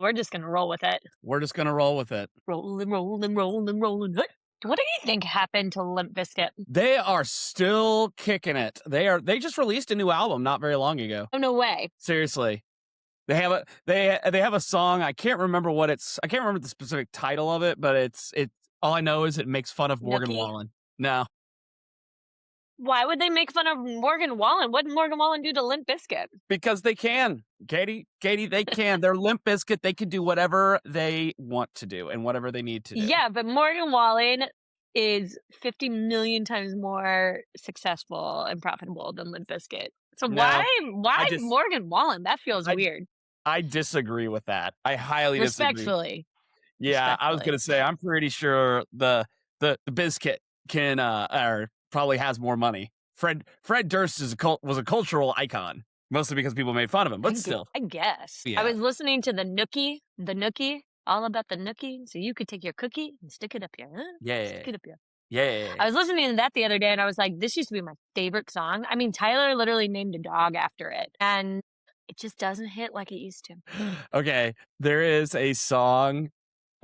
We're just gonna roll with it. We're just gonna roll with it. Rolling, rolling, rolling, rolling. What do you think happened to Limp Biscuit? They are still kicking it. They just released a new album not very long ago. Oh, no way. Seriously. They have a song. I can't remember I can't remember the specific title of it, but it's all I know is it makes fun of Morgan Nookie? Wallen. No. Why would they make fun of Morgan Wallen? What did Morgan Wallen do to Limp Bizkit? Because they can. Katie, they can. They're Limp Bizkit. They can do whatever they want to do and whatever they need to do. Yeah, but Morgan Wallen is 50 million times more successful and profitable than Limp Bizkit. So No, why Morgan Wallen? That feels weird. I disagree with that. I highly disagree. Respectfully. Yeah, I was gonna say I'm pretty sure the Bizkit can or probably has more money. Fred Durst was a cultural icon, mostly because people made fun of him, but still. I guess. Yeah. I was listening to the Nookie, all about the Nookie. So you could take your cookie and stick it up here. Huh? Yeah. Stick it up here. Yeah. I was listening to that the other day and I was like, this used to be my favorite song. I mean, Tyler literally named a dog after it. And it just doesn't hit like it used to. Okay, there is a song.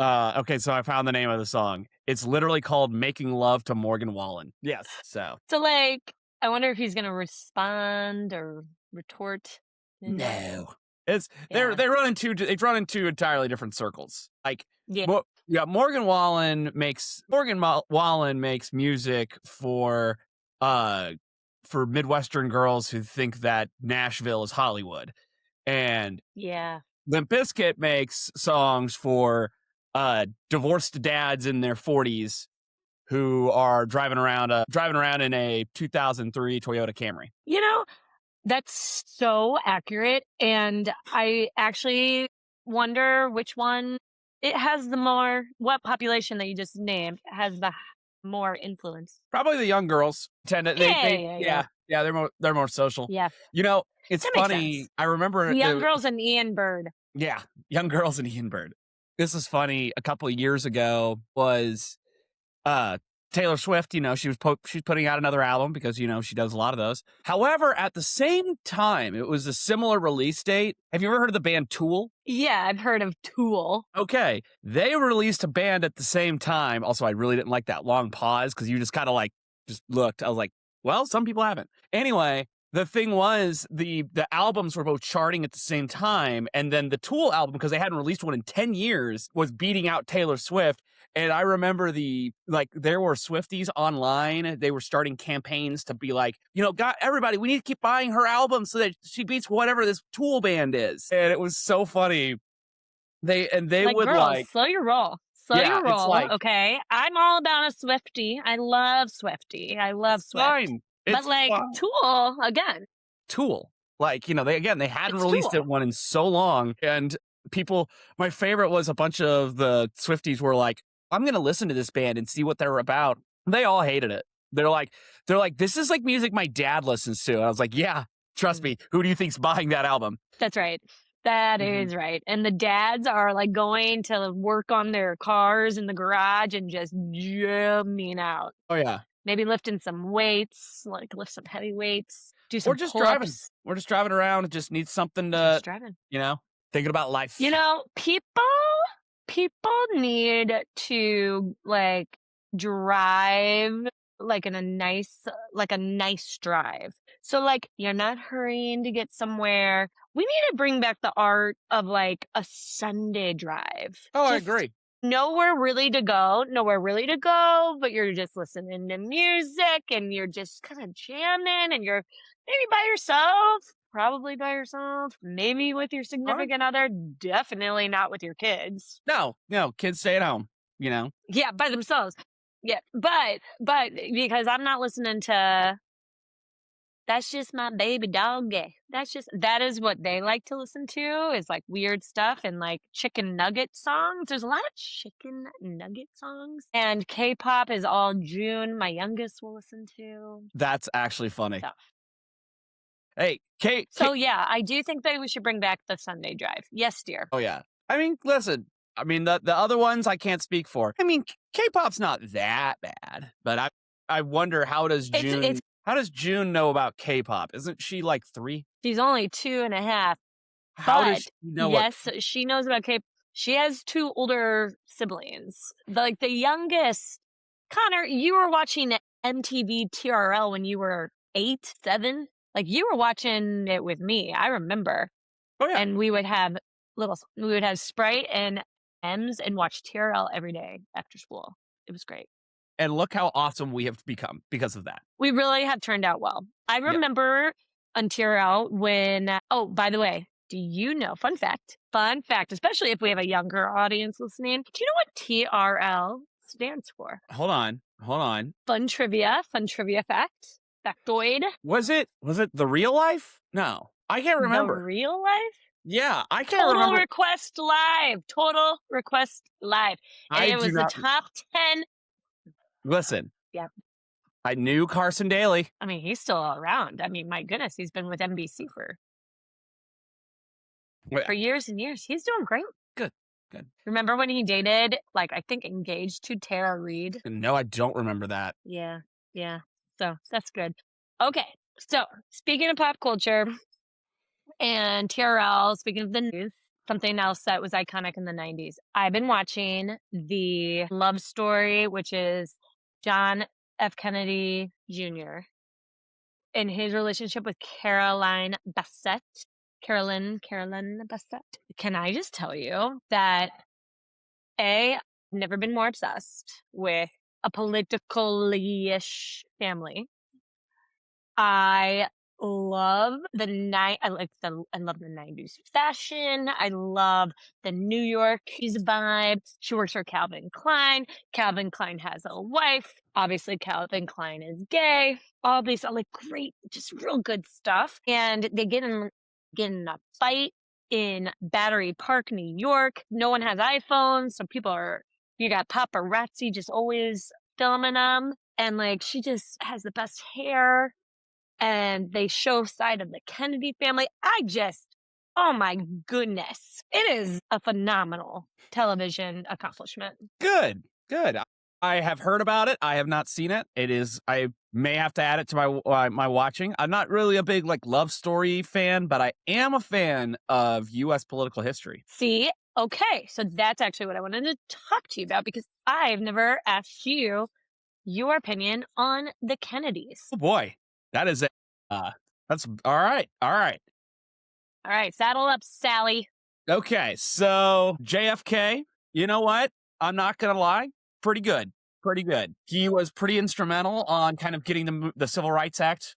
Okay, so I found the name of the song. It's literally called "Making Love to Morgan Wallen." Yes, so like, I wonder if he's gonna respond or retort. no, it's they run into entirely different circles. Like Morgan Wallen makes music for Midwestern girls who think that Nashville is Hollywood, and Limp Bizkit makes songs for divorced dads in their 40s who are driving around in a 2003 Toyota Camry. You know, that's so accurate, and I actually wonder which one it has the more. What population that you just named has the more influence? Probably the young girls tend to. They're more social. Yeah, you know, it's that funny. I remember young girls and Ian Bird. Yeah, young girls and Ian Bird. This is funny. A couple of years ago was Taylor Swift. You know, she's putting out another album because she does a lot of those. However, at the same time, it was a similar release date. Have you ever heard of the band Tool? Yeah, I've heard of Tool. Okay, they released a band at the same time. Also, I really didn't like that long pause because you just kind of just looked. I was like, well, some people haven't. Anyway. The thing was, the albums were both charting at the same time, and then the Tool album, because they hadn't released one in 10 years, was beating out Taylor Swift. And I remember there were Swifties online. They were starting campaigns to be like, God, everybody, we need to keep buying her album so that she beats whatever this Tool band is. And it was so funny. They would girls, slow your roll. Slow your roll, okay? I'm all about a Swiftie. I love Swiftie. I love Swift. Fine. But Tool again. Tool, they hadn't released one in so long, and people. My favorite was a bunch of the Swifties were like, "I'm going to listen to this band and see what they're about." They all hated it. They're like, "This is like music my dad listens to." And I was like, "Yeah, trust me. Who do you think's buying that album?" That's right. That is right. And the dads are like going to work on their cars in the garage and just jamming out. Oh yeah. Maybe lifting some weights, lift some heavy weights, do some just pull-ups. driving. We're just driving around. It just needs something to, thinking about life. People need to drive in a nice drive. So you're not hurrying to get somewhere. We need to bring back the art of a Sunday drive. Oh, I agree. Nowhere really to go, but you're just listening to music and you're just kind of jamming and you're maybe by yourself, probably by yourself, maybe with your significant other, definitely not with your kids. No, kids stay at home, Yeah, by themselves. Yeah, but because I'm not listening to That's Just My Baby Doggy. That is what they like to listen to, is weird stuff and chicken nugget songs. There's a lot of chicken nugget songs. And K-pop is all June. My youngest will listen to. That's actually funny. So. Hey, I do think that we should bring back the Sunday drive. Yes, dear. Oh, yeah. I mean, listen. I mean, the other ones I can't speak for. I mean, K-pop's not that bad, but I wonder how does June know about K-pop? Isn't she 3? She's only 2.5. How does But she know what? yes, she knows about K. She has 2 older siblings. Like, the youngest Connor, you were watching MTV TRL when you were 8, 7? Like, you were watching it with me, I remember. Oh yeah. And we would have Sprite and M's and watch TRL every day after school. It was great. And look how awesome we have become because of that. We really have turned out well. I Yeah. remember on TRL when oh, by the way, do you know fun fact, especially if we have a younger audience listening, do you know what TRL stands for? Hold on. Hold on. Fun trivia fact, factoid. Was it the real life? No. I can't The remember. real life? Yeah, I can't Total remember. Request Live. Total Request Live. And I it do was the not top 10. listen. Yeah. I knew Carson Daly. I mean, he's still around. I mean, my goodness, he's been with NBC Yeah, for years and years. He's doing great. good. Good. Remember when he dated, like, I think engaged to Tara Reid? No, I don't remember that. Yeah. Yeah. So that's good. Okay. So speaking of pop culture and TRL, speaking of the news, something else that was iconic in the 90s. I've been watching the Love Story, which is John F. Kennedy Jr. and his relationship with Carolyn Bassett. Can I just tell you that I've never been more obsessed with a politically-ish family. I love I love the 90s fashion. I love the New York vibe. She works for Calvin Klein. Calvin Klein has a wife. Obviously, Calvin Klein is gay. All these are like great, just real good stuff. And they get in a fight in Battery Park, New York. No one has iPhones, so you got paparazzi just always filming them. And like, she just has the best hair and they show side of the Kennedy family. Oh my goodness. It is a phenomenal television accomplishment. Good. Good. I have heard about it. I have not seen it. I may have to add it to my watching. I'm not really a big like love story fan, but I am a fan of US political history. See, okay, so that's actually what I wanted to talk to you about because I've never asked you your opinion on the Kennedys. Oh boy. That is it. That's all right. All right. All right, saddle up, Sally. Okay, so JFK, you know what? I'm not gonna lie, pretty good, pretty good. He was pretty instrumental on kind of getting the Civil Rights Act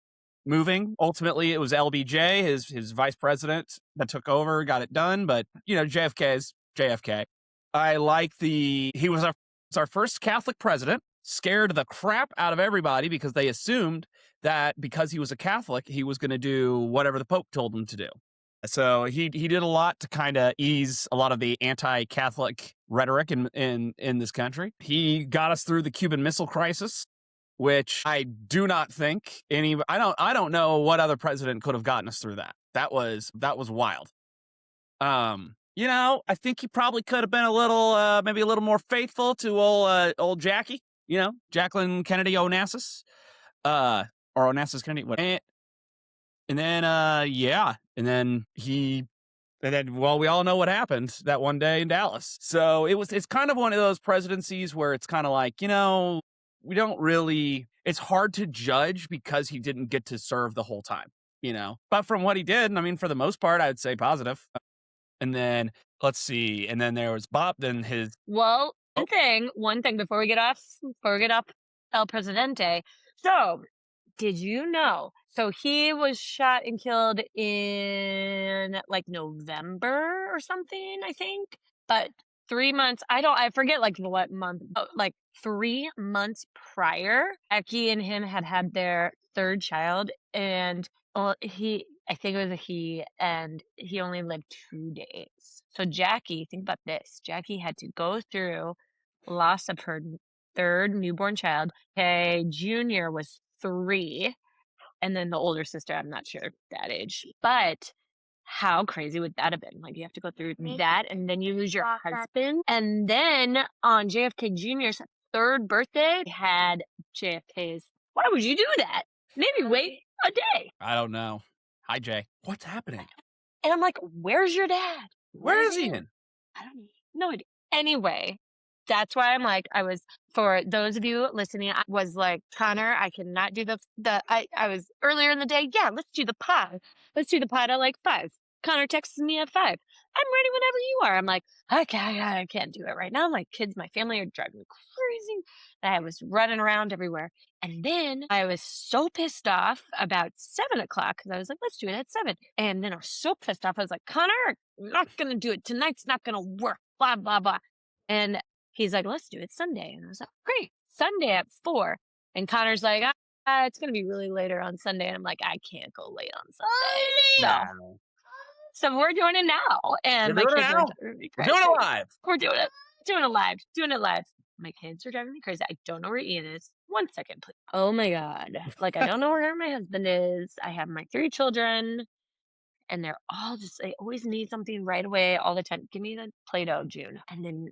moving. Ultimately, it was LBJ, his vice president, that took over, got it done. But JFK is JFK. I like he was our first Catholic president. Scared the crap out of everybody because they assumed that because he was a Catholic, he was going to do whatever the Pope told him to do. So he did a lot to kind of ease a lot of the anti-Catholic rhetoric in this country. He got us through the Cuban Missile Crisis, which I do not think I don't know what other president could have gotten us through that. That was wild. I think he probably could have been maybe a little more faithful to old Jackie, Jacqueline Kennedy Onassis, or Onassis Kennedy. And then, we all know what happened that one day in Dallas. So it's kind of one of those presidencies where it's kind of like, we don't really, it's hard to judge because he didn't get to serve the whole time, but from what he did, I mean, for the most part, I'd say positive. And then let's see. And then there was Bob, then Well, one thing before we get off El Presidente. So, did you know? So he was shot and killed in like November or something, I think. But 3 months, I forget like what month, but like 3 months prior, Becky and him had their third child. And I think it was a he, and he only lived 2 days. So Jackie, think about this. Jackie had to go through loss of her third newborn child. Okay, Junior was 3, and then the older sister, I'm not sure that age. But how crazy would that have been? Like, you have to go through that, and then you lose your husband. And then on JFK Jr.'s 3rd birthday, had JFK's. Why would you do that? Maybe wait a day. I don't know. Hi, Jay. What's happening? And I'm like, "Where's your dad? Where Where's is he he?" in? I don't know. No idea. Anyway, that's why I'm like, for those of you listening, I was like, Connor, I cannot do I was earlier in the day. Yeah, let's do the pod. Let's do the pod at like 5. Connor texts me at 5. I'm ready whenever you are. I'm like, okay, I can't do it right now. My kids, my family are driving me crazy. I was running around everywhere. And then I was so pissed off about 7 o'clock because I was like, let's do it at 7. And then I was so pissed off. I was like, Connor, I'm not going to do it. Tonight's not going to work. Blah, blah, blah. And he's like, let's do it Sunday. And I was like, great. Sunday at 4. And Connor's like, it's going to be really later on Sunday. And I'm like, I can't go late on Sunday. So, No. so we're doing it now. We're And my doing it kids are now. driving me We're crazy. doing it live. We're doing it. Doing it live. Doing it live. My kids are driving me crazy. I don't know where Ian is. 1 second, please. Oh my God. Like, I don't know where my husband is. I have my 3 children, and they always need something right away all the time. Give me the Play-Doh, June. And then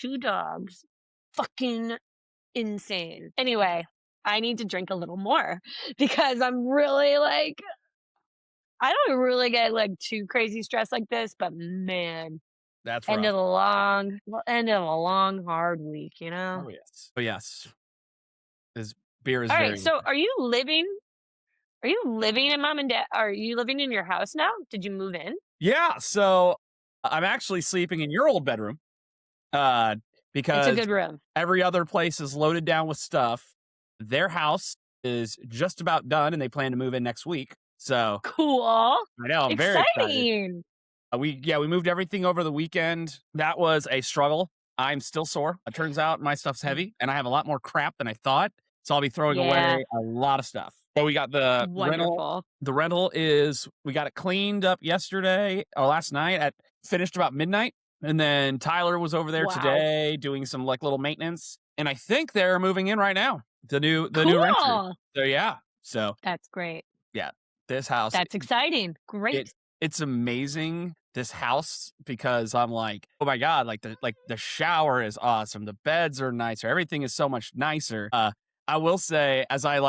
2 dogs. Fucking insane. Anyway, I need to drink a little more because I'm really like, I don't really get like too crazy stressed like this, but man, That's end rough. of a long, hard week, you know? Oh yes. Oh yes. This beer is All very right. So are you living in mom and dad? Are you living in your house now? Did you move in? Yeah, so I'm actually sleeping in your old bedroom, uh, It's a because good room. every other place is loaded down with stuff. Their house is just about done, and they plan to move in next week. So Cool. I know I'm very excited. Exciting. We moved everything over the weekend. That was a struggle. I'm still sore. It turns out my stuff's heavy, and I have a lot more crap than I thought. So I'll be throwing Yeah. away a lot of stuff. But we got the rental. Wonderful. The rental is we got it cleaned up yesterday or last night at finished about midnight. And then Tyler was over there Wow. today doing some like little maintenance. And I think they're moving in right now. The new renters. Cool. So yeah. So That's great. yeah, this house That's exciting. Great. it's amazing, this house, because I'm like, oh my god, like the shower is awesome, the beds are nicer, everything is so much nicer. I will say, as I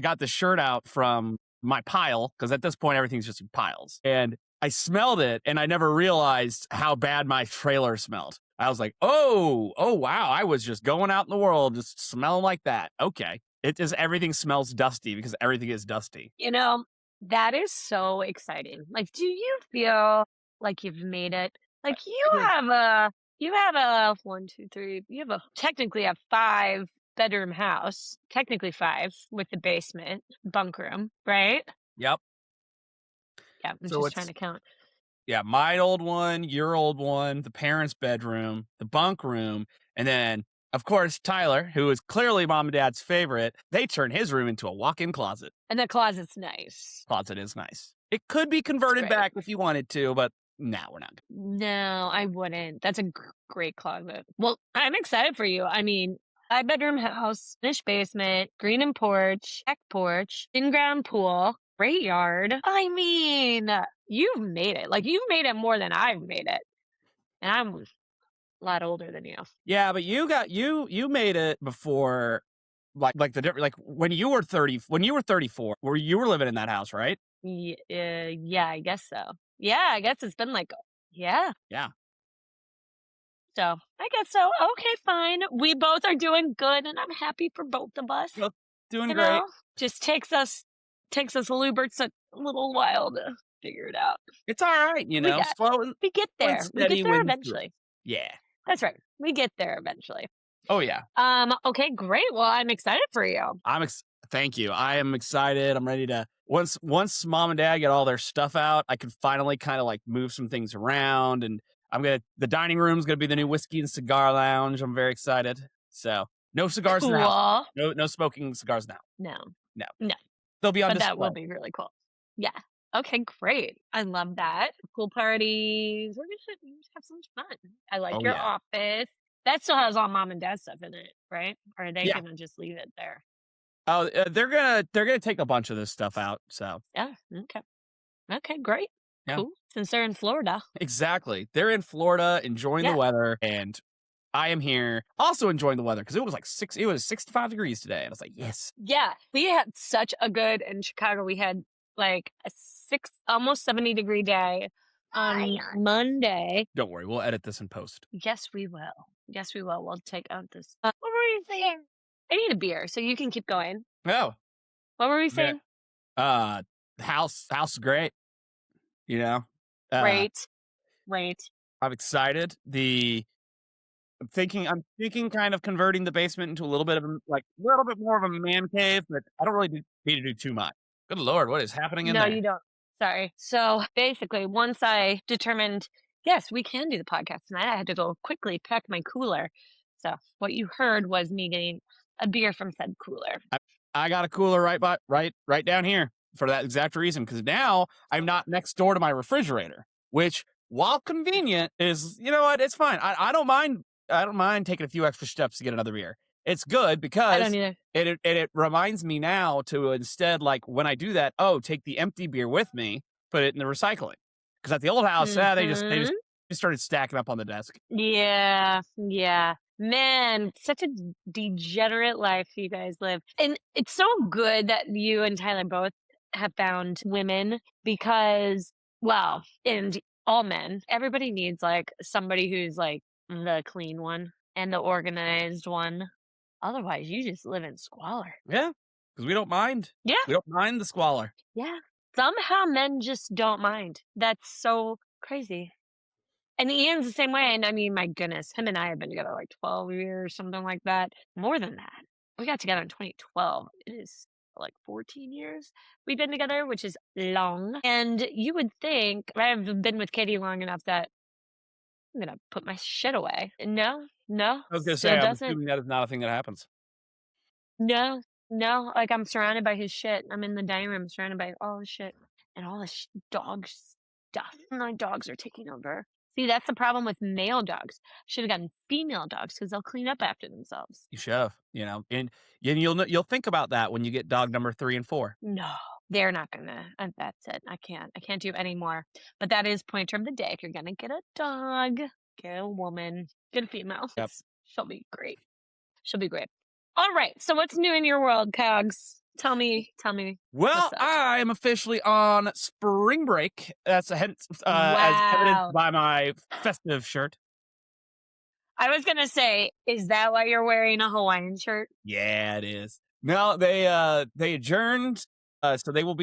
got this shirt out from my pile because at this point everything's just in piles, and I smelled it, and I never realized how bad my trailer smelled. I was like, oh wow, I was just going out in the world just smelling like that. Okay, it just everything smells dusty because everything is dusty. You know, that is so exciting. Like, do you feel like you've made it? Like you have a 1, 2, 3, you have technically a 5-bedroom house, technically 5 with the basement, bunk room, right? Yep. Yeah, I'm So just trying it's to count. Yeah, my old one, your old one, the parents' bedroom, the bunk room, and then, of course, Tyler, who is clearly mom and dad's favorite, they turn his room into a walk-in closet. And the closet's nice. Closet is nice. It could be It's converted great. back if you wanted to, but no, we're not. No, I wouldn't. That's a great closet. Well, I'm excited for you. I mean, 5-bedroom house, finished basement, green and back porch, in-ground pool, great yard. I mean, you've made it. Like, you've made it more than I've made it. And I'm a lot older than you. Yeah, but you made it before, like the different, like when you were 34, where you were living in that house, right? Yeah, I guess so. Yeah, I guess it's been like, yeah. Yeah. So I guess so. Okay, fine. We both are doing good, and I'm happy for both of us. Well, doing You great. know, just takes us Luberts a little while to figure it out. It's all right, We get slow and there. We steady get there wins the eventually. Yeah. That's right. We get there eventually. Oh yeah. Okay, great. Well, I'm excited for you. Thank you. I am excited. I'm ready to once mom and dad get all their stuff out, I can finally kind of like move some things around, and the dining room's gonna be the new whiskey and cigar lounge. I'm very excited. So no cigars in the house. Cool. No smoking cigars now. No. No. No. They'll be on But that display. will be really cool. Yeah. Okay, great. I love that. Pool parties. We're gonna have so much fun. I like Oh your yeah. office. That still has all mom and dad stuff in it, right? Or are they Yeah. gonna just leave it there? Oh, they're gonna take a bunch of this stuff out. So Yeah. Okay. Okay, great. yeah. Cool. Since they're in Florida. Exactly. They're in Florida enjoying the Yeah. weather, and I am here also enjoying the weather because it was 65 degrees today. And I was like, yes. Yeah. We had such a good in Chicago. We had like a almost 70-degree day on Monday. Don't worry, we'll edit this in post. Yes, we will. Yes, we will. We'll take out this. What were you saying? I need a beer, so you can keep going. Oh, What were we yeah. saying? House is great. You know, uh, Right, right. I'm excited. I'm thinking kind of converting the basement into a little bit of like a little bit more of a man cave, but I don't really need to do too much. Good Lord, what is happening in No, you there? don't. Sorry. So basically, once I determined, yes, we can do the podcast tonight, I had to go quickly pack my cooler. So what you heard was me getting a beer from said cooler. I got a cooler right down here for that exact reason because now I'm not next door to my refrigerator, which while convenient is you know what it's fine. I don't mind taking a few extra steps to get another beer. It's good I don't because either. it reminds me now to instead like when I do that, oh, take the empty beer with me, put it in the recycling. Because at the old house, Hmm. they started stacking up on the desk. Yeah, yeah. Man, such a degenerate life you guys live. And it's so good that you and Tyler both have found women because, well, and all men, everybody needs like somebody who's like the clean one and the organized one. Otherwise, you just live in squalor. Yeah, because we don't mind. Yeah, We don't mind the squalor. yeah. Somehow men just don't mind. That's so crazy. And Ian's the same way, and I mean, my goodness, him and I have been together like 12 years, something like that. More than that. We got together in 2012. It is like 14 years we've been together, which is long. And you would think I've been with Katie long enough that I'm gonna put my shit away. No, no, I was gonna say, still I'm doesn't. assuming that is not a thing that happens. No, no, like, I'm surrounded by his shit. I'm in the dining room surrounded by all his shit and all his dog stuff. My dogs are taking over. See, that's the problem with male dogs. Should've gotten female dogs because 'cause they'll clean up after themselves. You should have, you know, and you'll think about that when you get dog number 3 and 4. No, they're not gonna that's it. I can't do any more. But that is pointer of the day. If you're gonna get a dog, get a woman, get a female. Yep. She'll be great. She'll be great. Alright, so what's new in your world, Cogs? Tell me Well, what's up. I am officially on spring break. That's a hence, as evidenced Wow. by my festive shirt. I was gonna say, is that why you're wearing a Hawaiian shirt? Yeah, it is. No, they adjourned, so they will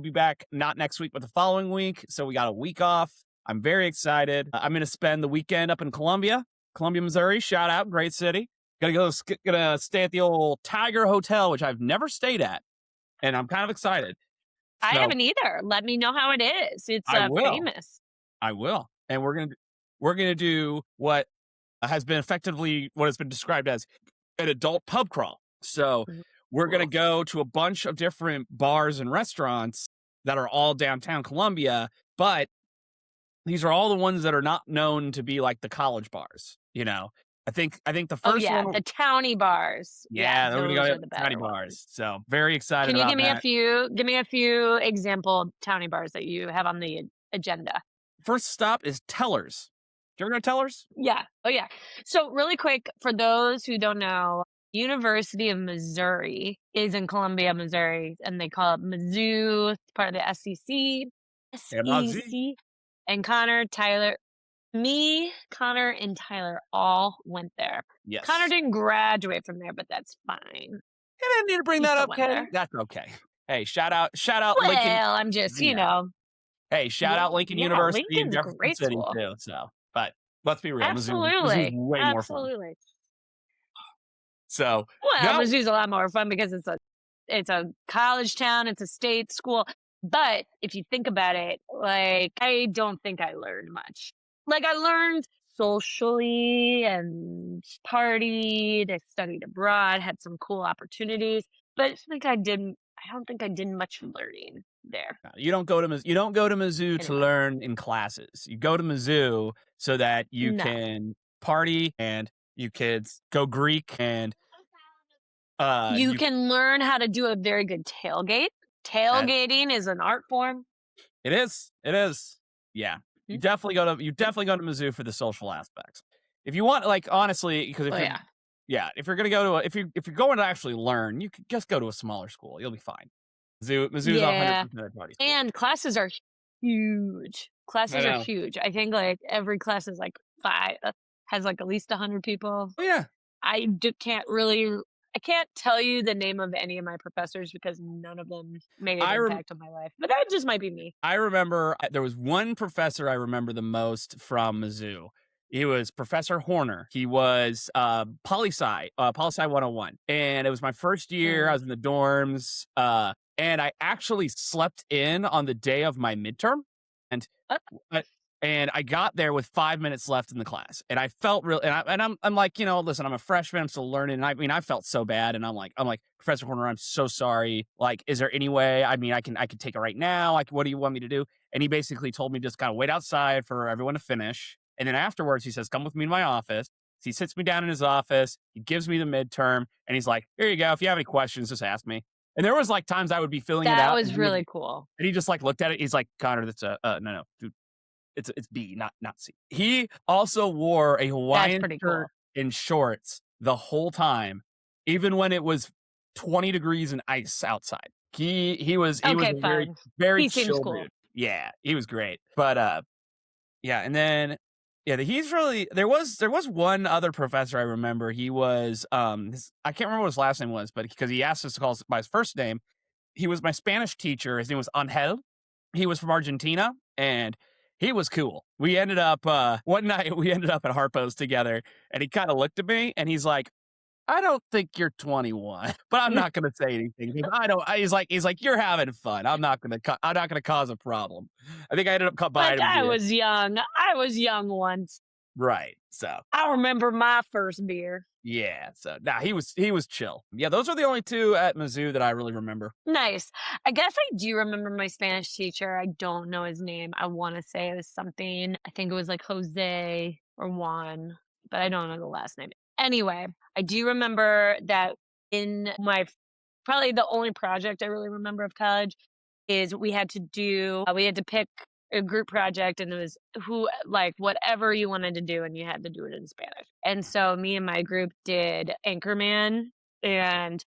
be back not next week, but the following week. So we got a week off. I'm very excited. I'm gonna spend the weekend up in Columbia, Missouri. Shout out, great city. Gonna stay at the old Tiger Hotel, which I've never stayed at, and I'm kind of excited. I So haven't either. Let me know how it is. It's, I will, famous. I will, and we're gonna do what has been effectively what has been described as an adult pub crawl. So Mhm. we're going to Cool. go to a bunch of different bars and restaurants that are all downtown Columbia, but these are all the ones that are not known to be like the college bars, you know. I think the Oh, first yeah, one the towny bars. Yeah, yeah, we're going to those go are to the tiny better ones. bars. So, very excited Can you about that. give me a few example towny bars that you have on the agenda? First stop is Tellers. Do you ever go to Tellers? Yeah. Oh, yeah. So really quick, for those who don't know, University of Missouri is in Columbia, Missouri, and they call it Mizzou. It's part of the SEC. MIZ. SEC. And Connor, and Tyler all went there. Connor Yes. didn't graduate from there, but that's fine. And I didn't need to bring He that still up, went Katie. there. That's okay. Hey, shout out Lincoln. Well, I'm just, I know. Hey, shout yeah, out Lincoln yeah, University in Lincoln's a Jefferson great City school. too. So, but let's be real, Mizzou's Absolutely. way more fun. Absolutely. So, Well, no, Mizzou's a lot more fun because it's a college town, it's a state school. But if you think about it, like I don't think I learned much. Like I learned socially and partied, I studied abroad, had some cool opportunities, but I don't think I did much learning there. you don't go to Mizzou to Anyway, learn in classes. You go to Mizzou so that you no. can party and you kids go Greek and You you can learn how to do a very good tailgate. that Tailgating is an art form. it is. Yeah. Hmm? You definitely go to Mizzou for the social aspects. If you want like honestly because Oh if you're yeah. yeah, if you're going to go to if you're going to actually learn, you could just go to a smaller school. You'll be fine. Mizzou's Yeah, 100% a party school. and classes are huge. I Classes are know. huge. I think, like, every class is, like, 5 has, like, at least 100 people. Oh, yeah. Can't really I can't tell you the name of any of my professors because none of them made an I rem impact on my life, but that just might be me. I remember there was one professor I remember the most from Mizzou. He was Professor Horner. He was poli-sci 101. And it was my first year. I Mm. was in the dorms. And I actually slept in on the day of my midterm. And Uh, I and I got there with 5 minutes left in the class, and I felt real and I'm like, listen, I'm a freshman, I'm still learning, and I mean, I felt so bad, and I'm like, "Professor Horner, I'm so sorry. Like, is there any way? I mean, I can take it right now. Like, what do you want me to do?" And he basically told me just kinda wait outside for everyone to finish, and then afterwards, he says, "Come with me to my office." So he sits me down in his office, he gives me the midterm, and he's like, "Here you go. If you have any questions, just ask me." And there was, like, times I would be filling it that out, was really cool. and he just, like, looked at it. He's like, "Connor, that's a no, no, dude, it's B, not C." He also wore a That's Hawaiian pretty shirt cool. and shorts the whole time, even when it was 20 degrees and ice outside. He was Okay, a very, fine. very He seems chill cool. dude. Yeah, he was great. But, yeah, and then yeah, he's really there was one other professor I remember. He was, I can't remember what his last name was, but because he asked us to call us by his first name, he was my Spanish teacher. His name was Angel. He was from Argentina, and he was cool. We ended up one night we ended up at Harpo's together, and he kind of looked at me and he's like, "I don't think you're 21," but I'm not gonna say anything because I don't. He's like, "You're having fun. I'm not gonna cause a problem." I think I ended up buying But him I beer. was young. I was young once. Right. So I remember my first beer. yeah. So nah, he was chill. Yeah, those are the only two at Mizzou that I really remember. Nice. I guess I do remember my Spanish teacher. I don't know his name. I wanna say it was something I think it was like Jose or Juan, but I don't know the last name. Anyway, I do remember that in my probably the only project I really remember of college is we had to pick a group project, and it was whatever you wanted to do, and you had to do it in Spanish. And so me and my group did Anchorman, and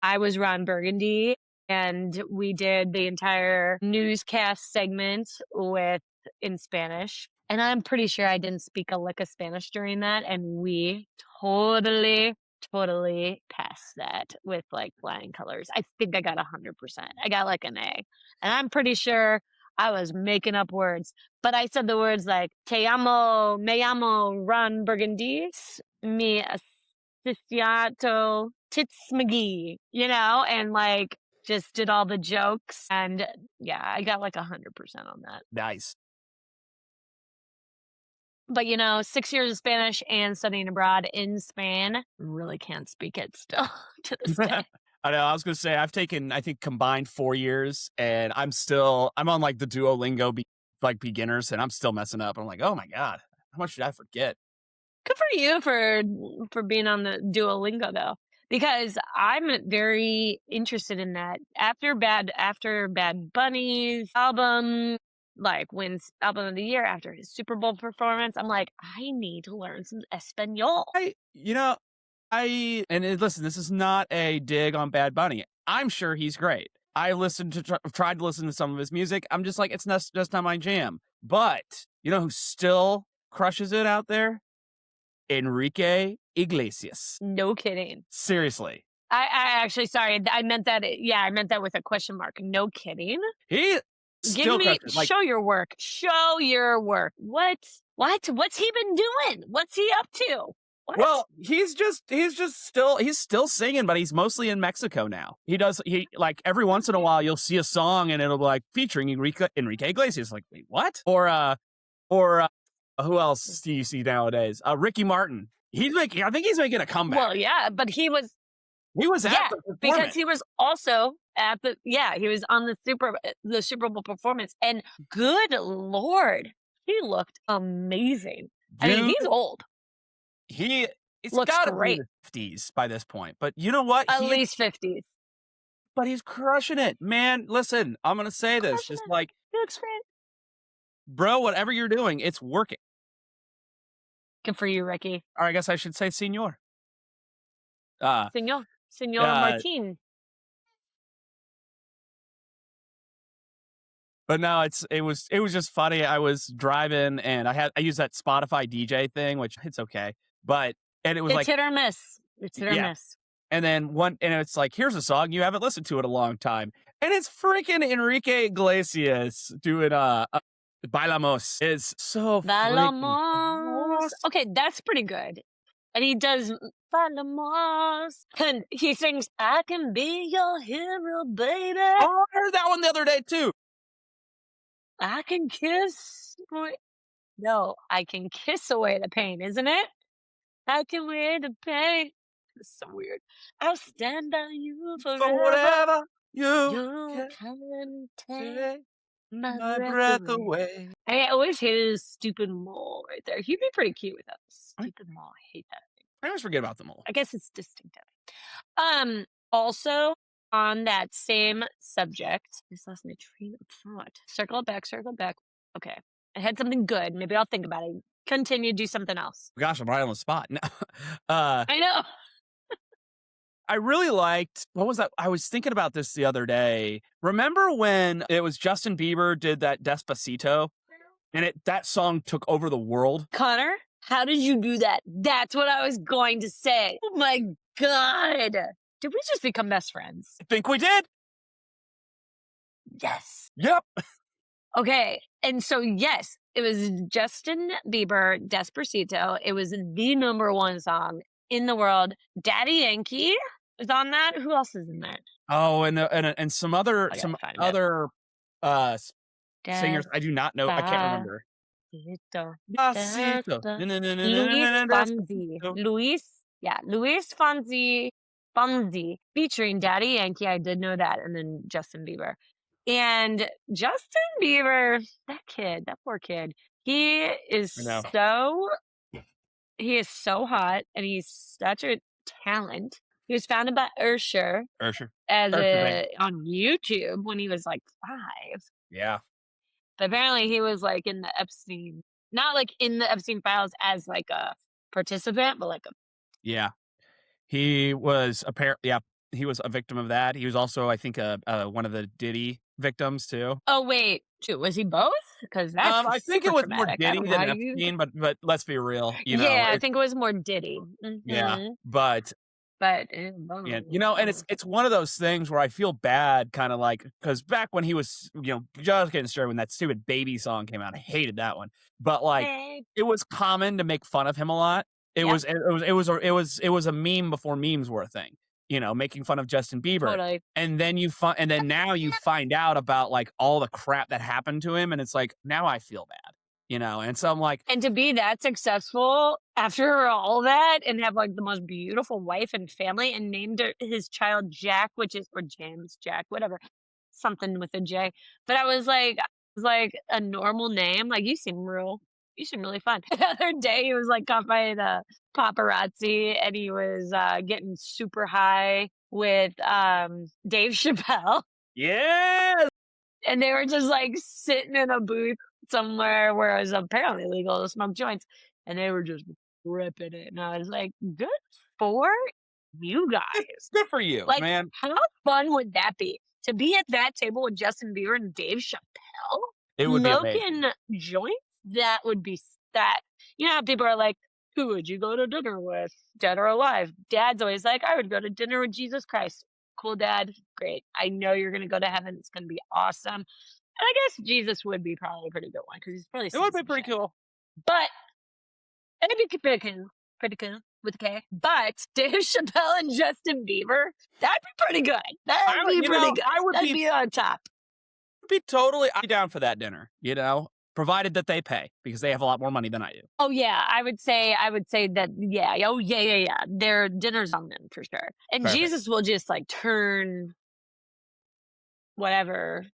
I was Ron Burgundy, and we did the entire newscast segment with in Spanish. And I'm pretty sure I didn't speak a lick of Spanish during that, and we totally, totally passed that with, like, flying colors. I think I got 100%. I got, like, an A, and I'm pretty sure I was making up words, but I said the words like, "Te amo, me llamo Ron Burgundies, mi aficionado Tits McGee," and, like, just did all the jokes, and, yeah, I got, like, 100% on that. Nice. But, 6 years of Spanish and studying abroad in Spain, really can't speak it still to this day. I know. I was gonna say I've taken, I think, combined 4 years, and I'm on like the Duolingo like beginners, and I'm still messing up. I'm like, oh my god, how much did I forget? Good for you for being on the Duolingo though, because I'm very interested in that. After Bad Bunny's album, like wins album of the year after his Super Bowl performance, I'm like, I need to learn some Espanol. I, you know, listen, this is not a dig on Bad Bunny. I'm sure he's great. I tried to listen to some of his music. I'm just like, it's not just not my jam. But you know who still crushes it out there? Enrique Iglesias. No kidding. Seriously. I actually sorry, I meant that. Yeah, I meant that with a question mark. No kidding. He Give still me crushes it. Like, show your work. Show your work. What? What? What's he been doing? What's he up to? What? well, he's still singing, but he's mostly in Mexico now. He like every once in a while you'll see a song and it'll be like featuring Enrique Iglesias. Like, wait, what? Or who else do you see nowadays? Ricky Martin. I think he's making a comeback. Well, yeah, but He was at yeah, the because performance. he was also he was on the Super Bowl performance, and good lord, he looked amazing. I mean, Dude, he's old, he it's looks gotta be in great, the 50s by this point. But you know what? at least 50s. But he's crushing it. Man, listen, I'm gonna say this. Crushing Just it. like, He looks great. bro, whatever you're doing, it's working. Good for you, Ricky. Or I guess I should say senor. Uh Senor uh Martin. But no, it was just funny. I was driving and I used that Spotify DJ thing, which it's okay. But and it was It's like, hit or miss. It's hit or yeah. miss. And then and it's like, here's a song you haven't listened to in a long time. And it's freaking Enrique Iglesias doing Bailamos. It's so freaking Bailamos. gross. Okay, that's pretty good. And he does Bailamos. And he sings, I can be your hero, baby. Oh, I heard that one the other day too. I can kiss. No, I can kiss away the pain, isn't it? I can wear the pain. It's so weird. I'll stand by you For forever. whatever you You can can take take my my breath breath away. away. I always hated his stupid mole right there. He'd be pretty cute without the stupid mole. I hate that. I always forget about them all. I guess it's distinctive. Also on that same subject, this lost my train of thought. Circle it back, circle it back. Okay. I had something good. Maybe I'll think about it. Continue, do something else. Gosh, I'm right on the spot. No. uh, I know. I really liked, what was that? I was thinking about this the other day. Remember when it was Justin Bieber did that Despacito and that song took over the world? Connor, how did you do that? That's what I was going to say. Oh my God. Did we just become best friends? I think we did. Yes. Yep. Okay. And so, yes, it was Justin Bieber, Despacito. It was the number one song in the world. Daddy Yankee is on that. Who else is in that? Oh, and some other I gotta find it. other singers I do not know. I can't remember. Despacito. Luis Fonsi. Luis Fonsi featuring Daddy Yankee. I did know that, and then Justin Bieber. And Justin Bieber, that poor kid, I know. he is so hot, and he's such a talent. He was founded by Usher Ursher. as Ursher, baby. on YouTube when he was like 5. Yeah. But apparently he was like in the Epstein, not like in the Epstein files as like a participant, but like a Yeah. He was he was a victim of that. He was also, I think, one of the Diddy victims too. oh wait, shoot, was he both? Because that's I think it super was more traumatic. I Diddy don't know than how you. Epstein, but let's be real, Yeah, I it's think it was more Diddy. yeah. Mhm. But But yeah, and it's one of those things where I feel bad, kind of like, because back when he was, just getting started when that stupid baby song came out, I hated that one. But like, hey, it was common to make fun of him a lot. yep, It was a meme before memes were a thing. Making fun of Justin Bieber, totally. and then now you find out about like all the crap that happened to him, and it's like now I feel bad. And so I'm like, And to be that successful after all that and have like the most beautiful wife and family and named his child Jack, or James, Jack, whatever, something with a J. But I was like a normal name. Like you seem really fun. The other day he was like caught by the paparazzi and he was getting super high with Dave Chappelle. yeah, And they were just like sitting in a booth somewhere where it was apparently legal to smoke joints, and they were just ripping it. And I was like, good for you guys. good for you, Like, man. how fun would that be to be at that table with Justin Bieber and Dave Chappelle It would be amazing. smoking joints? That would be that. You know how people are like, who would you go to dinner with, dead or alive? Dad's always like, I would go to dinner with Jesus Christ. Cool, Dad. Great. I know you're going to go to heaven. It's going to be awesome. And I guess Jesus would be probably a pretty good one because he's probably It seen would be some pretty shit. cool. But it'd be pretty cool with a K. But Dave Chappelle and Justin Bieber, that'd be pretty good. That'd be pretty good. That'd be on top. I'd be down for that dinner, provided that they pay because they have a lot more money than I do. Oh yeah, I would say that yeah. Oh yeah. Their dinner's on them for sure. And Perfect. Jesus will just like turn whatever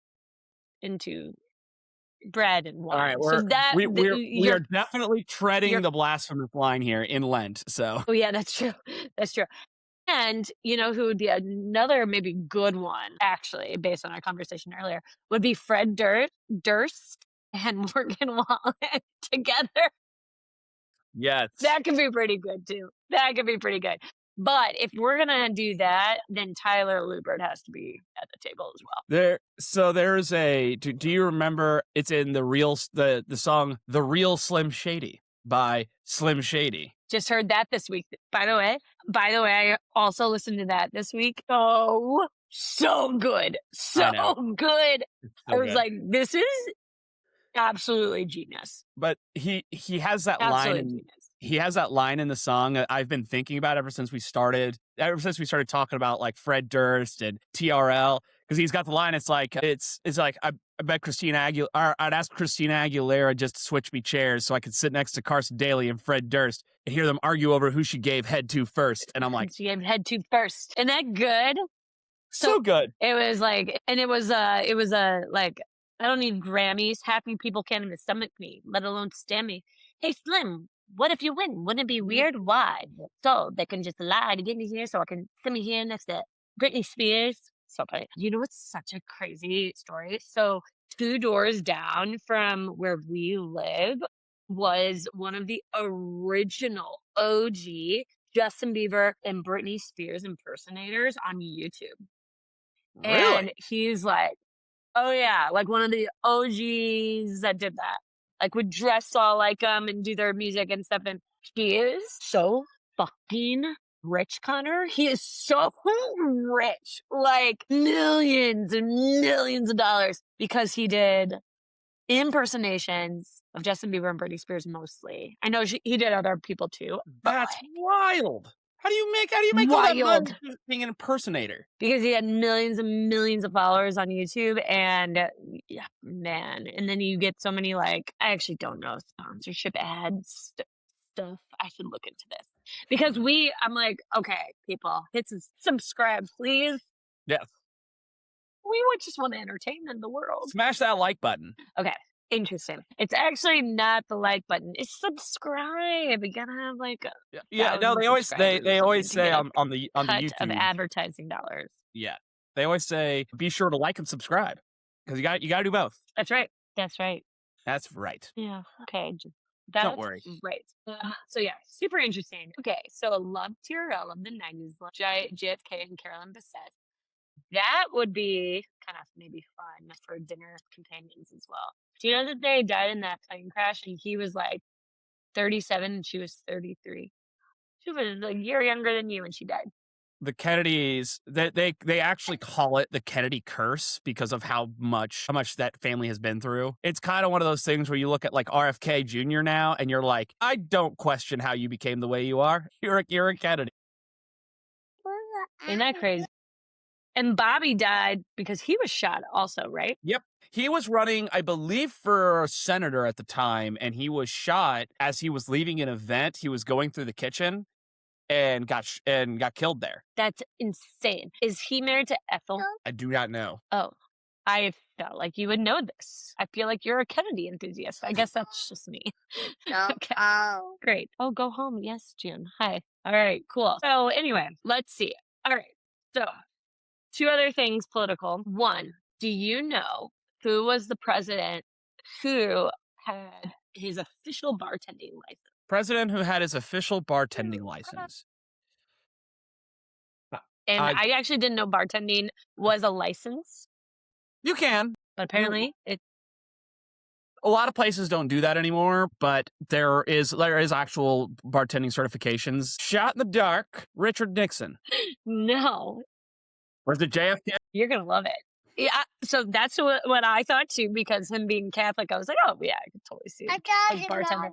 into bread and wine. All right, So that we are definitely treading the blasphemous line here in Lent. So oh yeah, that's true. That's true. And you know who would be another maybe good one, actually, based on our conversation earlier, would be Fred Durst and Morgan Wallen together. yes, That could be pretty good too. That could be pretty good. But if we're gonna do that, then Tyler Lubert has to be at the table as well. There's a do you remember it's in the song The Real Slim Shady by Slim Shady. Just heard that this week. By the way, I also listened to that this week. Oh, so good. I So know. good. It's I so was good. like, this is absolutely genius. But he has that line Absolutely in genius. he has that line in the song that I've been thinking about ever since we started talking about like Fred Durst and TRL, because he's got the line. It's like I bet I'd ask Christina Aguilera just to switch me chairs so I could sit next to Carson Daly and Fred Durst and hear them argue over who she gave head to first. And I'm like, She gave head to first. Isn't that good? so good. It was like, and it was like, I don't need Grammys. Half you people can't even stomach me, let alone stand me. Hey, Slim, what if you win? Wouldn't it be weird? Why? So they can just lie to get me here so I can sit me here next to Britney Spears. So funny. You know what's such a crazy story? So 2 doors down from where we live was one of the original OG Justin Bieber and Britney Spears impersonators on YouTube. And Really? he's like, oh yeah, like one of the OGs that did that. Like would dress all like and do their music and stuff. And he is so fucking rich, Connor. He is so rich. Like millions and millions of dollars because he did impersonations of Justin Bieber and Britney Spears mostly. I know he did other people too, but That's wild. How do you make all that money wild. just being an impersonator? Because he had millions and millions of followers on YouTube, and yeah, man. And then you get so many like I actually don't know sponsorship ads stuff. I should look into this because I'm like, okay, people, hit subscribe, please. Yes. We would just want to entertain in the world. Smash that like button. Okay, interesting. It's actually not the like button. It's subscribe. You gotta have like Yeah. No, 1,000 they always subscribers they or something always to say get a on the cut of YouTube. advertising dollars. Yeah. They always say be sure to like and subscribe because you got to do both. That's right. That's right. That's right. Yeah. Okay. Don't That's worry. right. So yeah, super interesting. Okay, so love TRL of the 90s, JFK and Carolyn Bessette. That would be kind of maybe fun for dinner companions as well. Do you know that they died in that plane crash and he was like 37 and she was 33? She was a year younger than you when she died. The Kennedys, they actually call it the Kennedy curse because of how much that family has been through. It's kind of one of those things where you look at like RFK Jr. now and you're like, I don't question how you became the way you are. You're a Kennedy. Isn't that crazy? And Bobby died because he was shot also, right? Yep. He was running, I believe, for senator at the time, and he was shot as he was leaving an event. He was going through the kitchen and got killed there. That's insane. Is he married to Ethel? I do not know. Oh, I felt like you would know this. I feel like you're a Kennedy enthusiast. I guess that's just me. Okay. Great. Oh, go home. Yes, June. Hi. All right, cool. So anyway, let's see. All right. So 2 other things political. One, do you know who was the president who had his official bartending license? President who had his official bartending license. And I actually didn't know bartending was a license, You can. but apparently it's A lot of places don't do that anymore, but there is actual bartending certifications. Shot in the dark, Richard Nixon. no. Was it JFK? You're gonna love it. Yeah, so that's what I thought too, because him being Catholic, I was like, oh yeah, I could totally see it. Like bartender.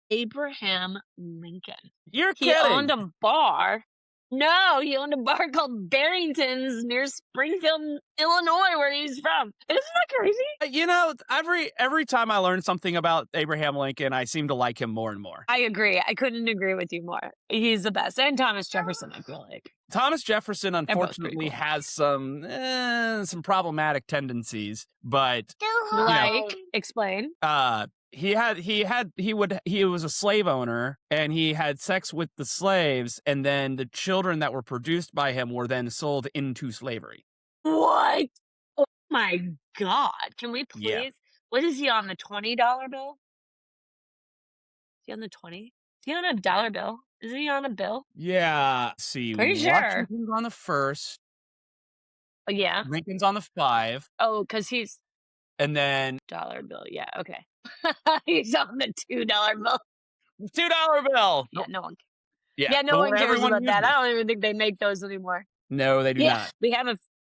Abraham Lincoln. You're He kidding. owned a bar. No, he owned a bar called Barrington's near Springfield, Illinois, where he's from. Isn't that crazy? You know, every time I learn something about Abraham Lincoln, I seem to like him more and more. I agree. I couldn't agree with you more. He's the best. And Thomas Jefferson, I feel like. Thomas Jefferson, unfortunately, cool. has some problematic tendencies, but Like, explain. he was a slave owner and he had sex with the slaves, and then the children that were produced by him were then sold into slavery. What? Oh my God. Can we please? Yeah. What is he on, the $20 bill? Is he on the 20? Is he on a dollar bill? Is he on a bill? Yeah. See, Pretty sure. Washington's on the 1st, Oh, yeah. Lincoln's on the 5, Oh, because he's and then dollar bill. Yeah. Okay. He's on the $2 bill. $2 bill. Yeah. Nope. No one. Yeah, Yeah. No the one one cares everyone about that. I uses. don't even think they make those anymore. No, they do Yeah. not.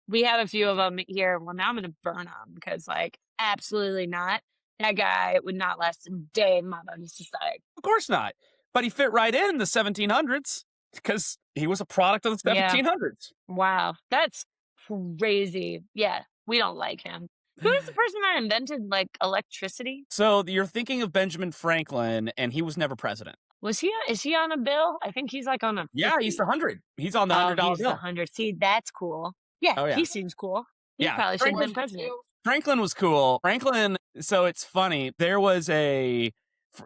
We have a few of them here. Well, now I'm gonna burn them because, like, absolutely not. That guy would not last a day in modern society. Of course not. But he fit right in the 1700s because he was a product of the Yeah. 1700s. Wow. That's crazy. Yeah. We don't like him. Who is the person that invented, like, electricity? So you're thinking of Benjamin Franklin, and he was never president. Is he on a bill? I think he's, like, on a Yeah, he's 50. the 100. He's on the Oh, $100 he's the bill. 100. See, that's cool. Yeah, Oh, yeah. he seems cool. He Yeah. probably should have been president. Franklin was cool. Franklin, so it's funny. There was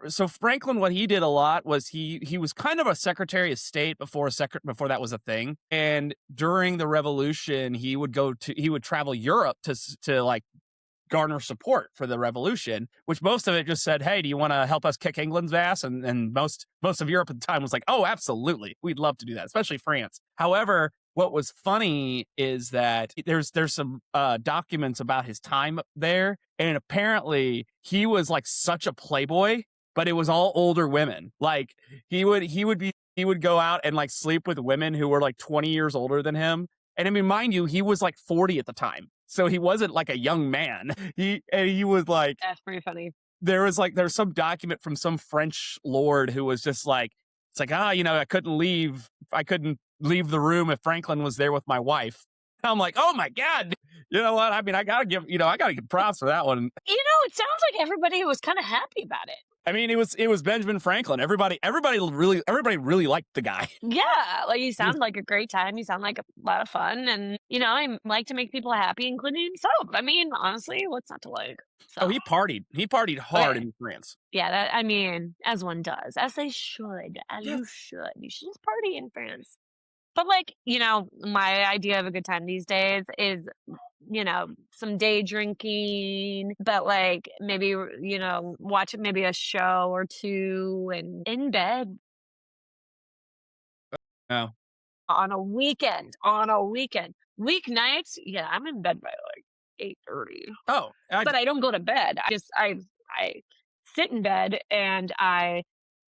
so Franklin, what he did a lot was he was kind of a Secretary of State before before that was a thing. And during the Revolution, he would travel Europe to like garner support for the revolution, which most of it just said, "Hey, do you want to help us kick England's ass?" And most of Europe at the time was like, "Oh, absolutely, we'd love to do that," especially France. However, what was funny is that there's some documents about his time up there, and apparently he was like such a playboy, but it was all older women. Like he would go out and like sleep with women who were like 20 years older than him. And I mean, mind you, he was like 40 at the time. So he wasn't like a young man. He was like, That's pretty funny. there's some document from some French lord who was just like, it's like, I couldn't leave the room if Franklin was there with my wife. And I'm like, oh my God. You know what? I mean, I gotta give props for that one. It sounds like everybody was kinda happy about it. I mean, it was Benjamin Franklin. Everybody really liked the guy. Yeah, like, you sound like a great time, you sound like a lot of fun, and, I like to make people happy, including himself. I mean, honestly, what's not to like? Oh, So, he partied. He partied hard okay. in France. Yeah, as one does, as they should, as Yes. you should. You should just party in France. But, like, my idea of a good time these days is, some day drinking, but, like, maybe, watch maybe a show or 2 and in bed Oh. on a weekend, on a weekend. Weeknights, yeah, I'm in bed by, like, 8:30, Oh, but I don't go to bed. I sit in bed and I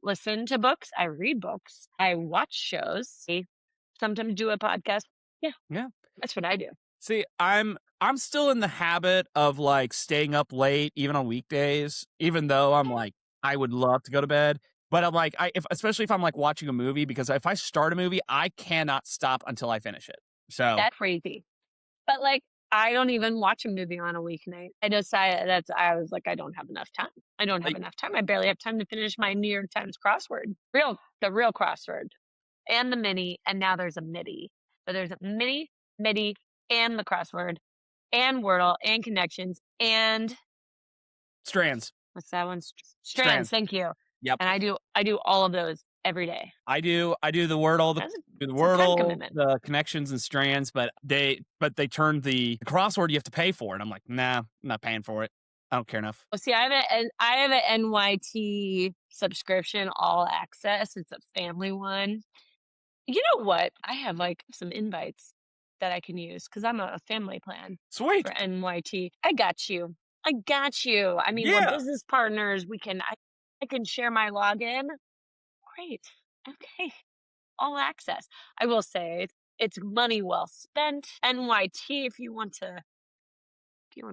listen to books, I read books, I watch shows, I sometimes do a podcast. Yeah, yeah. that's what I do. See, I'm still in the habit of like staying up late even on weekdays, even though I'm like I would love to go to bed. But I'm like especially if I'm like watching a movie, because if I start a movie, I cannot stop until I finish it. So That's crazy. But, like, I don't even watch a movie on a weeknight. I was like, I don't have enough time. I don't have like enough time. I barely have time to finish my New York Times crossword. The real crossword and the mini, and now there's a midi. But there's a mini, midi, and the crossword, and Wordle, and connections, and strands. what's that one? Strands. Strands. Thank you. Yep. And I do all of those every day. I do the Wordle, That's the it's a time Wordle, commitment. the connections and strands, but they turned the crossword you have to pay for, and I'm like, nah, I'm not paying for it. I don't care enough. Well, see, I have an NYT subscription, all access. It's a family one. You know what? I have, like, some invites that I can use because 'cause I'm a family plan Sweet. for NYT. I got you. I got you. I mean, we're Yeah. business partners. I can share my login. Great. Okay. All access. I will say it's money well spent. NYT, if you want to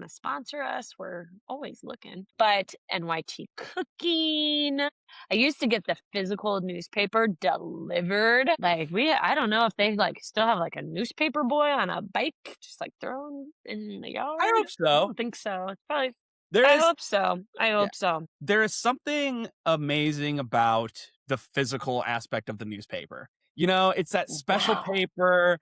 sponsor us, we're always looking. But NYT cooking. I used to get the physical newspaper delivered. Like I don't know if they like still have like a newspaper boy on a bike, just like thrown in the yard. I hope I so. don't think so. It's probably. There I is hope so. I Yeah. hope so. There is something amazing about the physical aspect of the newspaper. It's that special Wow. paper.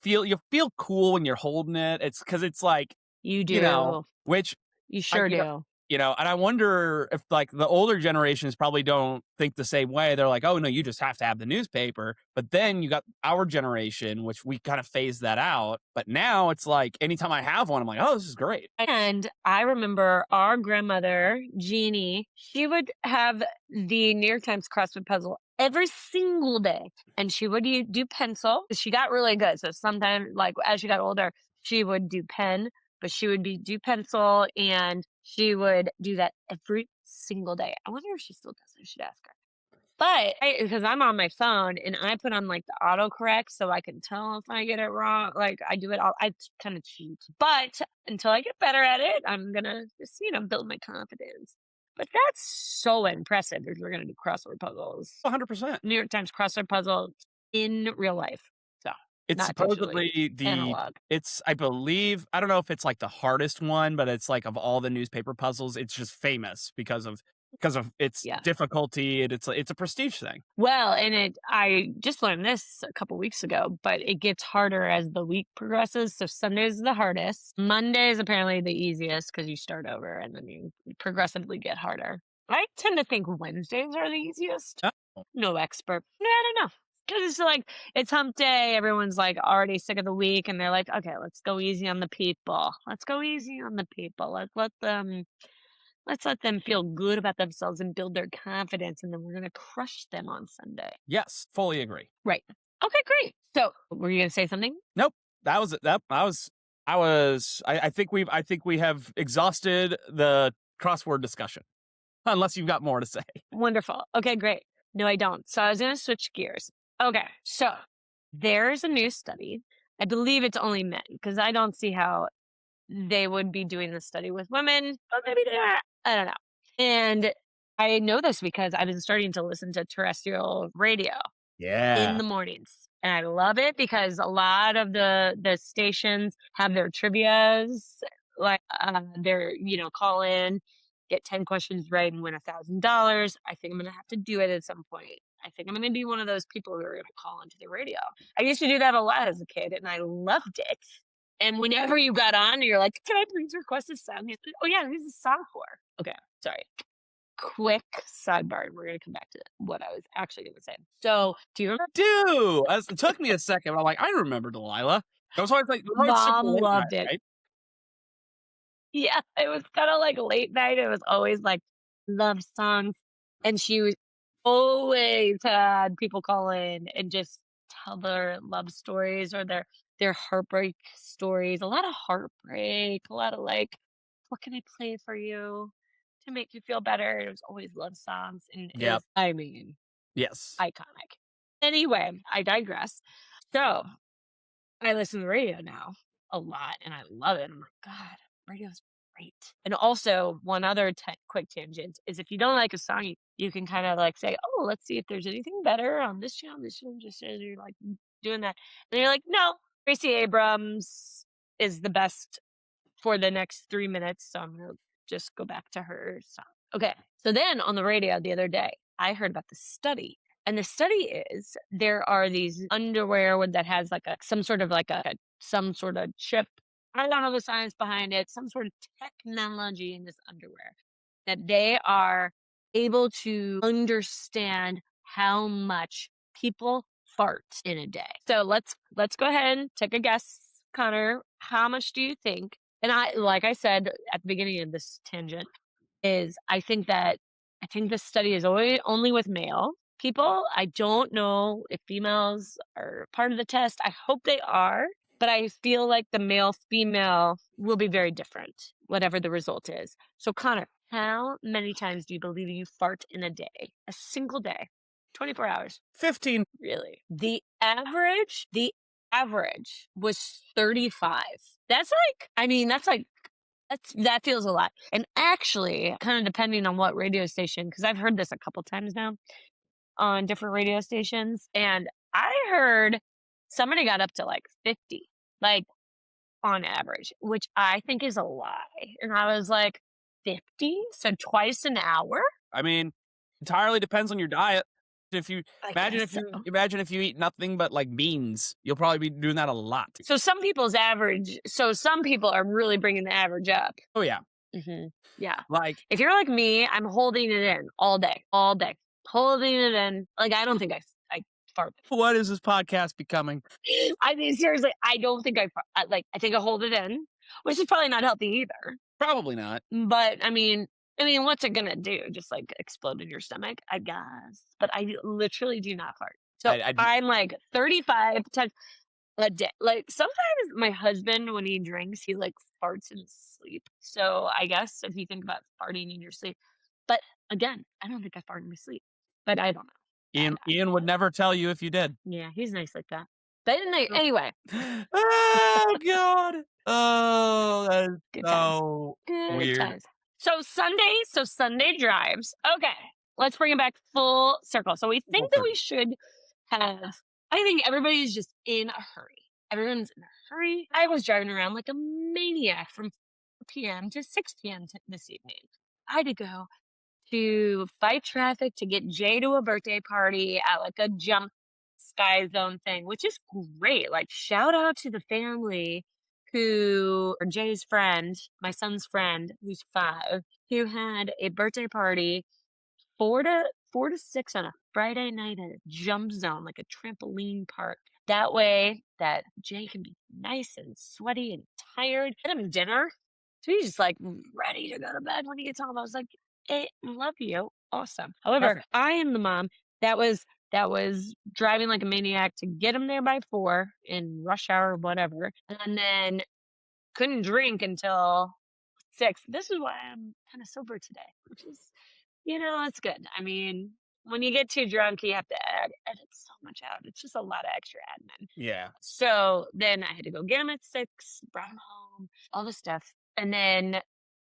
You feel cool when you're holding it. It's because it's like, You you know, do. which You I, sure do. and I wonder if like the older generations probably don't think the same way. They're like, oh no, you just have to have the newspaper. But then you got our generation, which we kind of phased that out. But now it's like anytime I have one, I'm like, oh, this is great. And I remember our grandmother, Jeannie, she would have the New York Times crossword puzzle every single day. And she would do pencil. She got really good. So sometimes, like as she got older, she would do pen, but she would do pencil, and she would do that every single day. I wonder if she still does. I should ask her. But because I'm on my phone and I put on like the autocorrect so I can tell if I get it wrong. Like I do it all, I kind of cheat. But until I get better at it, I'm gonna just, build my confidence. But that's so impressive if you're gonna do crossword puzzles. 100%. New York Times crossword puzzle in real life. So It's not digitally, supposedly analog. I believe, I don't know if it's like the hardest one, but it's like of all the newspaper puzzles, it's just famous because of its Yeah. difficulty, and it's a prestige thing. Well, and I just learned this a couple weeks ago, but it gets harder as the week progresses. So Sundays is the hardest. Monday is apparently the easiest because you start over and then you progressively get harder. I tend to think Wednesdays are the easiest. Oh, No expert. No, I don't know. Because it's like it's hump day. Everyone's like already sick of the week, and they're like, okay, let's go easy on the people. Let's go easy on the people. Let's let them feel good about themselves and build their confidence, and then we're gonna crush them on Sunday. yes, fully agree. Right. Okay, great. So, were you gonna say something? Nope, that was it. That I think we have exhausted the crossword discussion, unless you've got more to say. Wonderful. Okay, great. No, I don't. So I was gonna switch gears. Okay, so there's a new study. I believe it's only men because I don't see how they would be doing this study with women, but maybe they are. I don't know. And I know this because I've been starting to listen to terrestrial radio in Yeah. the mornings. And I love it because a lot of the stations have their trivias, like their, call in, get 10 questions right and win $1,000. I think I'm gonna have to do it at some point. I think I'm gonna be one of those people who are gonna call into the radio. I used to do that a lot as a kid and I loved it. And whenever you got on, you're like, can I please request a song? He's like, oh yeah, who's this song for? Okay, sorry. Quick sidebar. We're gonna come back to what I was actually gonna say. So, do you remember? It took me a second. I'm like, I remember Delilah. I was always like, it was always super Mom late night, loved it. right? Yeah, it was kinda like late night, it was always, like, love songs, and she was always had people call in and just tell their love stories or their heartbreak stories, a lot of heartbreak, a lot of, like, "What can I play for you to make you feel better?" It was always love songs, and it Yep. was, I mean, Yes. iconic. Anyway, I digress. So I listen to the radio now a lot and I love it. I'm like, God, radio's great. And also, one other quick tangent is if you don't like a song, you can kind of like say, oh, let's see if there's anything better on this channel, just as you're like doing that. And you're like, no, Gracie Abrams is the best for the next 3 minutes. So I'm going to just go back to her song. Okay. So then on the radio the other day, I heard about the study. And the study is there are these underwear that has like some sort of some sort of chip. I don't know the science behind it, some sort of technology in this underwear that they are able to understand how much people fart in a day. So let's go ahead and take a guess, Connor. How much do you think? And like I said at the beginning of this tangent, is I think this study is only with male people. I don't know if females are part of the test. I hope they are, but I feel like the male female will be very different, whatever the result is. So, Connor, how many times do you believe you fart in a day? A single day, 24 hours. 15. Really? The average was 35. That feels a lot. And actually, kind of depending on what radio station, because I've heard this a couple times now on different radio stations, and I heard somebody got up to like 50, like on average, which I think is a lie. And I was like, 50? So twice an hour? I mean, entirely depends on your diet. If you I guess so. imagine if you eat nothing but like beans, you'll probably be doing that a lot. So some people are really bringing the average up. Oh yeah. Hmm. Yeah. Like, If you're like me, I'm holding it in all day, holding it in. Like, I don't think I fart. what is this podcast becoming? I mean, seriously, I don't think I think I hold it in, which is probably not healthy either. Probably not. But I mean, I mean, what's it gonna do? Just, like, explode in your stomach? I guess, but I literally do not fart. So, I I'm, like, 35 times a day. Like, sometimes my husband, when he drinks, he, like, farts in his sleep. So, I guess if you think about farting in your sleep, but again, I don't think I fart in my sleep, but I don't know. Ian would never tell you if you did. Yeah, he's nice like that. But anyway, Oh god. Oh, that is good times. so Good weird. times. So Sunday drives. Okay, let's bring it back full circle. So we Full think that we circle. should have I think everybody's just in a hurry. Everyone's in a hurry. I was driving around like a maniac from 4 PM to 6 PM this evening. I had to go to fight traffic to get Jay to a birthday party at like a jump sky zone thing, which is great. Like, shout out to the family or Jay's friend, my son's friend, who's 5, who had a birthday party 4 to 6 on a Friday night at a jump zone, like a trampoline park. That way, that Jay can be nice and sweaty and tired. Get him dinner. So he's just like ready to go to bed when he gets home. I was like, love you. Awesome. However, Perfect. I am the mom that was driving like a maniac to get him there by 4 in rush hour, whatever, and then couldn't drink until 6. This is why I'm kind of sober today, which is, it's good. I mean, when you get too drunk, you have to edit so much out. It's just a lot of extra admin. Yeah. So then I had to go get him at 6, brought him home, all this stuff. And then,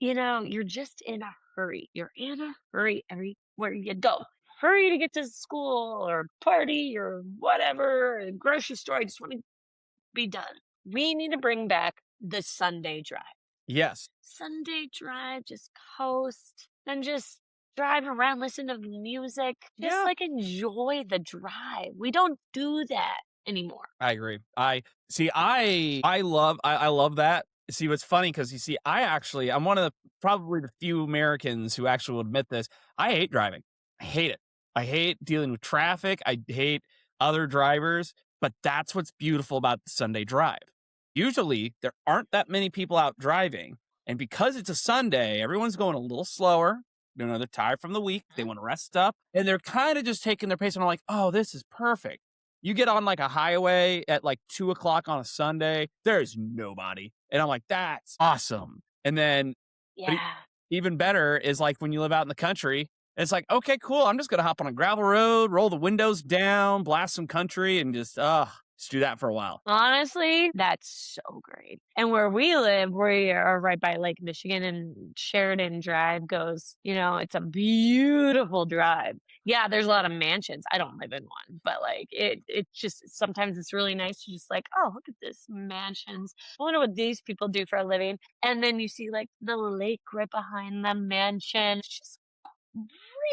you're just in a hurry. You're in a hurry everywhere you go. Hurry to get to school or party or whatever, or grocery store. I just want to be done. We need to bring back the Sunday drive. Yes. Sunday drive, just coast, then just drive around, listen to music, just Yeah. like enjoy the drive. We don't do that anymore. I agree. I love that. See, what's funny because you see, I'm one of the probably the few Americans who actually will admit this. I hate driving. I hate it. I hate dealing with traffic. I hate other drivers. But that's what's beautiful about the Sunday drive. Usually, there aren't that many people out driving, and because it's a Sunday, everyone's going a little slower. They're tired from the week. They Mhm. want to rest up, and they're kind of just taking their pace. And I'm like, oh, this is perfect. You get on like a highway at like 2 o'clock on a Sunday, there's nobody. And I'm like, that's awesome. And then, but Yeah. even better is like when you live out in the country, it's like, okay, cool. I'm just going to hop on a gravel road, roll the windows down, blast some country, and just do that for a while. Honestly, that's so great. And where we live, we are right by Lake Michigan, and Sheridan Drive goes, it's a beautiful drive. Yeah, there's a lot of mansions. I don't live in one, but like it just sometimes it's really nice to just like, oh, look at this mansions. I wonder what these people do for a living. And then you see like the lake right behind the mansion. It's just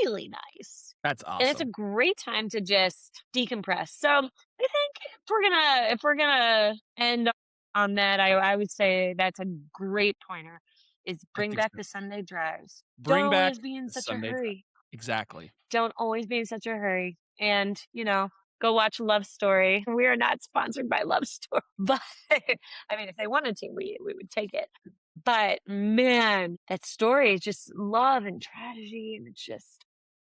really nice. That's And it's a awesome. great time to just decompress. So I think if we're gonna end on that, I would say that's a great pointer. Is I bring think back so. the Sunday drives. Don't Bring back always be in the such a Sunday drive. hurry. Exactly. Don't always be in such a hurry. And go watch Love Story. We are not sponsored by Love Story, but I mean, if they wanted to, we would take it. But man, that story is just love and tragedy, and it's just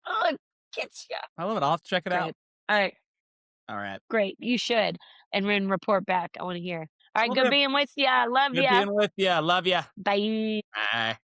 oh, it gets you. I love it. I'll have to check it out. Good. All right. All right. Great. You should. And then report back. I want to hear. All right. Well, Good good. being with you. Love Good you. being with you. Love you. Bye. Bye.